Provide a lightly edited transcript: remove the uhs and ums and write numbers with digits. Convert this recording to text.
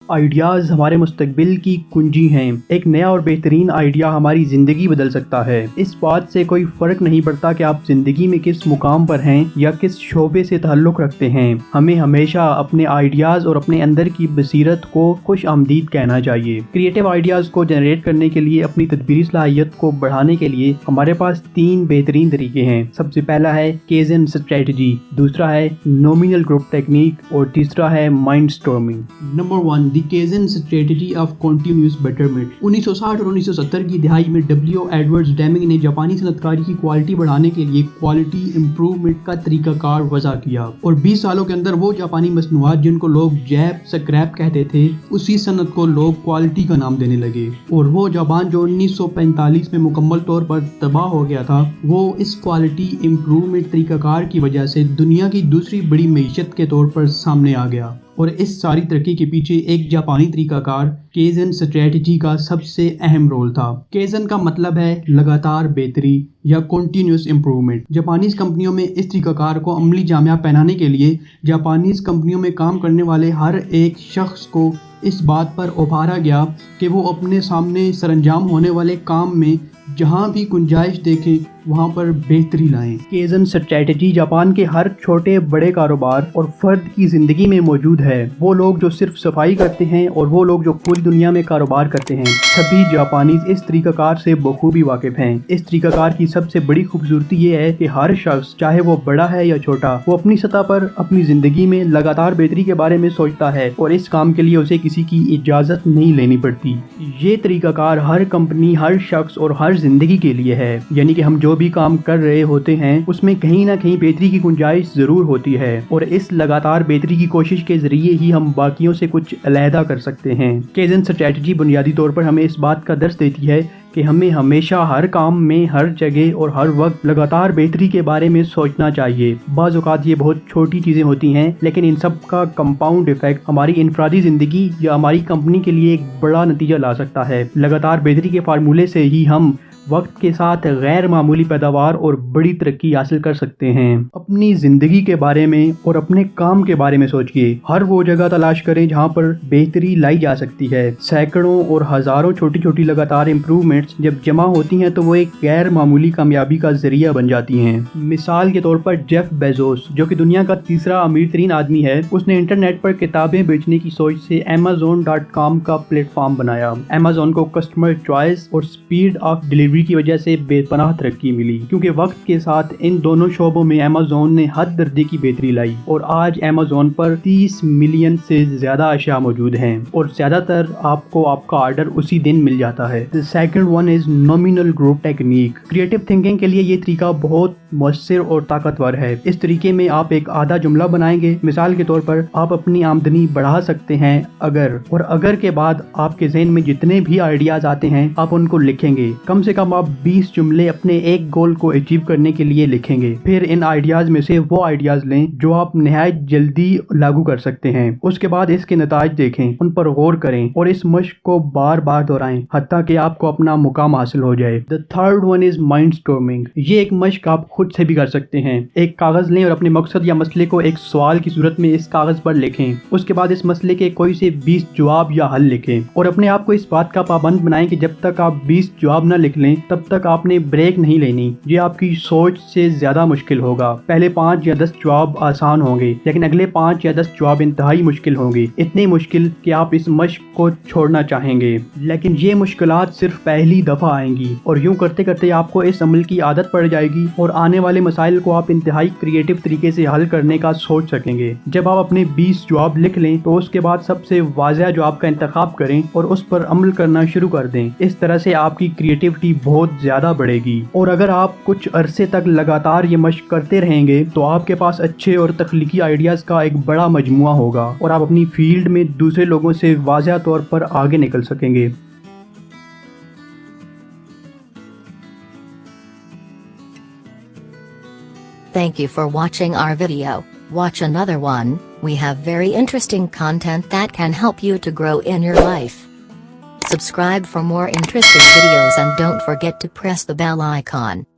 Ideas ہمارے مستقبل کی کنجی ہیں۔ ایک نیا اور بہترین آئیڈیا ہماری زندگی بدل سکتا ہے۔ اس بات سے کوئی فرق نہیں پڑتا کہ آپ زندگی میں کس مقام پر ہیں یا کس شعبے سے تعلق رکھتے ہیں، ہمیں ہمیشہ اپنے آئیڈیاز اور اپنے اندر کی بصیرت کو خوش آمدید کہنا چاہیے۔ کریٹو آئیڈیاز کو جنریٹ کرنے کے لیے، اپنی تدبیری صلاحیت کو بڑھانے کے لیے ہمارے پاس 3 بہترین طریقے ہیں۔ سب سے پہلا ہے کیزن اسٹریٹجی، دوسرا ہے نومینل گروپ ٹیکنیک اور تیسرا ہے mind storming. Number 1، the kaizen strategy of continuous betterment. 1960 اور 1970 کی دہائی میں ڈبلیو ایڈورڈ ڈیمنگ نے جاپانی صنعت کاری کی کوالٹی بڑھانے کے لیے کوالٹی امپروومنٹ کا طریقہ کار وضع کیا، اور 20 سالوں کے اندر وہ جاپانی مصنوعات جن کو لوگ جیپ سکریپ کہتے تھے، اسی صنعت کو لوگ کوالٹی کا نام دینے لگے، اور وہ جاپان جو 1945 میں مکمل طور پر تباہ ہو گیا تھا، وہ اس کوالٹی امپروومنٹ طریقہ کار کی وجہ سے دنیا کی دوسری بڑی معیشت کے طور پر سامنے آ گیا۔ اور اس ساری ترقی کے پیچھے ایک جاپانی طریقہ کار کیزن اسٹریٹجی کا سب سے اہم رول تھا۔ کیزن کا مطلب ہے لگاتار بہتری یا کنٹینیوس امپروومنٹ۔ جاپانیز کمپنیوں میں اس طریقہ کار کو عملی جامہ پہنانے کے لیے جاپانیز کمپنیوں میں کام کرنے والے ہر ایک شخص کو اس بات پر ابھارا گیا کہ وہ اپنے سامنے سر انجام ہونے والے کام میں جہاں بھی گنجائش دیکھیں وہاں پر بہتری لائیں۔ کیزن اسٹریٹجی جاپان کے ہر چھوٹے بڑے کاروبار اور فرد کی زندگی میں موجود ہے۔ وہ لوگ جو صرف صفائی کرتے ہیں اور وہ لوگ جو پوری دنیا میں کاروبار کرتے ہیں، سبھی جاپانیز اس طریقہ کار سے بخوبی واقف ہیں۔ اس طریقہ کار کی سب سے بڑی خوبصورتی یہ ہے کہ ہر شخص، چاہے وہ بڑا ہے یا چھوٹا، وہ اپنی سطح پر اپنی زندگی میں لگاتار بہتری کے بارے میں سوچتا ہے، اور اس کام کے لیے اسے کسی کی اجازت نہیں لینی پڑتی۔ یہ طریقہ کار ہر کمپنی، ہر شخص اور ہر زندگی کے لیے ہے، یعنی کہ ہم جو بھی کام کر رہے ہوتے ہیں اس میں کہیں نہ کہیں بہتری کی گنجائش ضرور ہوتی ہے، اور اس لگاتار بہتری کی کوشش کے ذریعے ہی ہم باقیوں سے کچھ علیحدہ کر سکتے ہیں۔ کیزن اسٹریٹجی بنیادی طور پر ہمیں اس بات کا درس دیتی ہے کہ ہمیں ہمیشہ ہر کام میں، ہر جگہ اور ہر وقت لگاتار بہتری کے بارے میں سوچنا چاہیے۔ بعض اوقات یہ بہت چھوٹی چیزیں ہوتی ہیں، لیکن ان سب کا کمپاؤنڈ ایفیکٹ ہماری انفرادی زندگی یا ہماری کمپنی کے لیے ایک بڑا نتیجہ لا سکتا ہے۔ لگاتار بہتری کے فارمولے سے ہی ہم وقت کے ساتھ غیر معمولی پیداوار اور بڑی ترقی حاصل کر سکتے ہیں۔ اپنی زندگی کے بارے میں اور اپنے کام کے بارے میں سوچئے۔ ہر وہ جگہ تلاش کریں جہاں پر بہتری لائی جا سکتی ہے۔ سینکڑوں اور ہزاروں چھوٹی چھوٹی لگاتار امپروومنٹس جب جمع ہوتی ہیں تو وہ ایک غیر معمولی کامیابی کا ذریعہ بن جاتی ہیں۔ مثال کے طور پر جیف بیزوس، جو کہ دنیا کا تیسرا امیر ترین آدمی ہے، اس نے انٹرنیٹ پر کتابیں بیچنے کی سوچ سے Amazon.com کا پلیٹ فارم بنایا۔ Amazon کو کسٹمر چوائس اور سپیڈ آف ڈیلیوری کی وجہ سے بے پناہ ترقی ملی، کیونکہ وقت کے ساتھ ان دونوں شعبوں میں Amazon نے حد درجے کی بہتری لائی، اور آج Amazon پر 30 ملین سے زیادہ اشیاء موجود ہیں، اور زیادہ تر آپ کو آپ کا آرڈر اسی دن مل جاتا ہے۔ The second one is nominal group technique۔ Creative thinking کے لیے یہ طریقہ بہت مؤثر اور طاقتور ہے۔ اس طریقے میں آپ ایک آدھا جملہ بنائیں گے۔ مثال کے طور پر آپ اپنی آمدنی بڑھا سکتے ہیں اگر کے بعد آپ کے ذہن میں جتنے بھی آئیڈیاز آتے ہیں آپ ان کو لکھیں گے۔ کم سے کم آپ 20 جملے اپنے ایک گول کو اچیو کرنے کے لیے لکھیں گے۔ پھر ان آئیڈیاز میں سے وہ آئیڈیاز لیں جو آپ نہایت جلدی لاگو کر سکتے ہیں۔ اس کے بعد اس کے نتائج دیکھیں، ان پر غور کریں اور اس مشق کو بار بار دہرائیں حتیٰ کہ آپ کو اپنا مقام حاصل ہو جائے۔ The third one is mind storming۔ یہ ایک مشق آپ خود سے بھی کر سکتے ہیں۔ ایک کاغذ لیں اور اپنے مقصد یا مسئلے کو ایک سوال کی صورت میں اس کاغذ پر لکھیں۔ اس کے بعد اس مسئلے کے کوئی سے 20 جواب یا حل لکھیں، اور اپنے آپ کو اس بات کا پابند بنائیں کہ جب تک آپ 20 جواب نہ لکھ لیں تب تک آپ نے بریک نہیں لینی۔ یہ آپ کی سوچ سے زیادہ مشکل ہوگا۔ پہلے 5 یا 10 جواب آسان ہوں گے، لیکن اگلے 5 یا 10 جواب انتہائی مشکل ہوں گے، اتنے مشکل کہ آپ اس مشق کو چھوڑنا چاہیں گے۔ لیکن یہ مشکلات صرف پہلی دفعہ آئیں گی، اور یوں کرتے کرتے آپ کو اس عمل کی عادت پڑ جائے گی، اور آنے والے مسائل کو آپ انتہائی کریٹو طریقے سے حل کرنے کا سوچ سکیں گے۔ جب آپ اپنے 20 جواب لکھ لیں تو اس کے بعد سب سے واضح جواب کا انتخاب کریں اور اس پر عمل کرنا شروع کر دیں۔ اس طرح سے آپ کی کریٹیوٹی بہت زیادہ بڑھے گی، اور اگر آپ کچھ عرصے تک لگاتار یہ مشق کرتے رہیں گے تو آپ کے پاس اچھے اور تخلیقی آئیڈیاز کا ایک بڑا مجموعہ ہوگا، اور آپ اپنی فیلڈ میں دوسرے لوگوں سے واضح طور پر آگے نکل سکیں گے۔ Thank you for watching our video. Watch another one. We have very interesting content that can help you to grow in your life. Subscribe for more interesting videos and don't forget to press the bell icon.